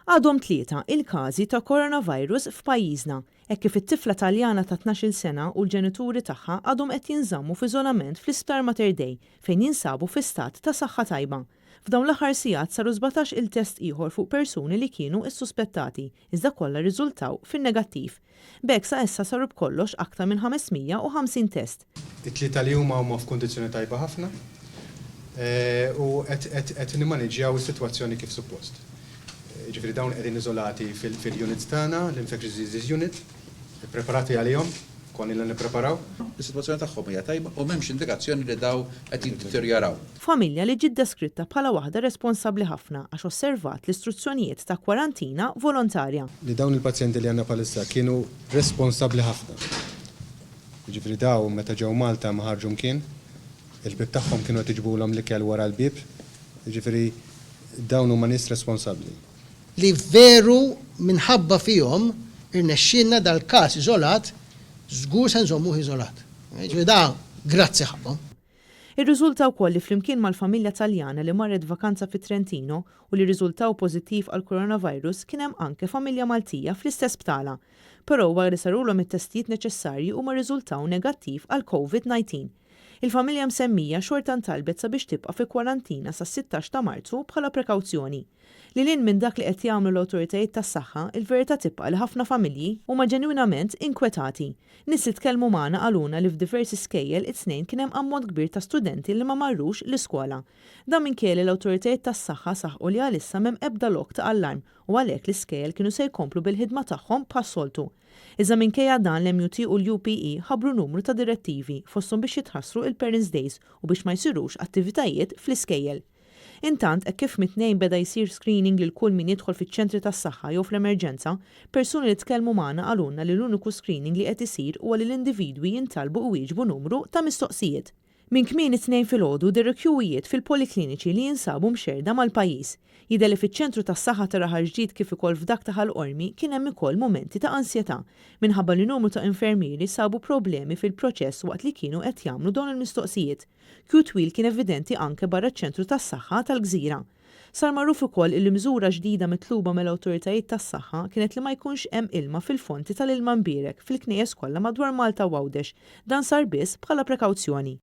Għadhom 3 il-każi ta' coronavirus f'pajjiżna, hekk kif it-tifla Taljana ta' 12 sena u l-ġenituri tagħha għadhom qed jinżammu f'iżolament fl-Isptar Mater Dei fejn jinsabu fi stat ta' saħħa tajba. F'dawn l-aħħar sigħat saru 17 il-test ieħor fuq persuni li kienu ssuspettati, iżda kollha rriżultaw fin-negattiv. B'hekk sa issa saru b'kollox aktar minn 550 test. It-tlieta li huma f'kundizzjoni tajba ħafna u qed nimmaneġġjaw is-sitwazzjoni kif suppost. Ġifieri dawn qegħdin iżolati fil-units tagħna, l-infectious disease unit, ippreparati għalihom, konni li nippreparaw. Is-sitwazzjoni tagħhom hija tajba u m'hemmx indikazzjoni li daw qed jiddeterjoraw. Familja li ġiet deskritta bħala waħda responsabbli ħafna għax osservat l-istruzzjonijiet ta' kwarantina volontarja. Li dawn il-pazjenti li għandna bħalissa kienu responsabbli ħafna. Ġifieri daw meta ġew Malta ma ħarġu mkien, il-bib tagħhom kienu qed jiġbulhom l-ikel wara l-bib, jiġifieri dawn huma nies responsabbli. Li veru minħabba fihom irnexxielna dal-każ iżolat, żgur se nżommuh iżolat. Da grazzi ħabba. Ir-riżultaw wkoll li flimkien mal-familja Taljana li marret vakanza fi Trentino u li riżultaw pożittiv għal coronavirus kien hemm anke familja Maltija fl-istess btala. Però wara li sarulhom it-testijiet neċessarji huma rriżultaw negattiv għal COVID-19. Il-familja msemmija xorta ntalbet sabiex tibqa' fi kwarantina sas-16 ta' Marzu bħala prekawzjoni. Lilin minn dak li qed jagħmlu l-awtoritajiet tas-saħħa, il-verità tibqa' li ħafna familji huma ġenwinament inkwetati. Nies li tkellmu magħna għaluna li f'diversi skejjel it-tnejn kien hemm ammont kbir ta' studenti li ma marrux l-iskola. Dan minkejja l-awtoritajiet tas-saħħa saħħu li għalissa m'hemm ebda lok ta' allarm u għalhekk l-iskejjel kienu se jkomplu bil-ħidma tagħhom bħas-soltu. Iżda minkejja dan l-MUT u l-UPE ħabru numru ta' direttivi fosthom biex jitħassru il-Parents Days u biex ma jsirux attivitajiet fl-iskejjel. Intant, kif mit-tnejn beda jsir screening lil kull min jidħol fiċ-ċentri tas-saħħa jew fl-emerġenza, persuni li tkellmu magħna għalunna li l-uniku screening li qed isir huwa li l-individwi jintalbu u jieġbu numru ta' mistoqsijiet. Min kmien it-tnejn filgħodu derrekjuwijiet fil-polikliniċi li jinsabu mxerda mal-pajjiż. Jidher li fiċ-ċentru tas-saħħa ta' Raħal Ġdid kif ukoll f'dak ta' Ħalqormi kien hemm ukoll momenti ta' ansjetà minħabba li numru ta' infermieri sabu problemi fil-proċess waqt li kienu qed jagħmlu dawn il-mistoqsijiet. Twil kien evidenti anke barra ċ-ċentru tas-saħħa tal-Gżira. Sar magħruf ukoll li miżura ġdida mitluba mill-awtoritajiet tas-saħħa kienet li ma jkunx hemm ilma fil-fonti tal-ilma mbierek fil-knejjes kollha madwar Malta u Għawdex. Dan sar biss bħala prekawzjoni.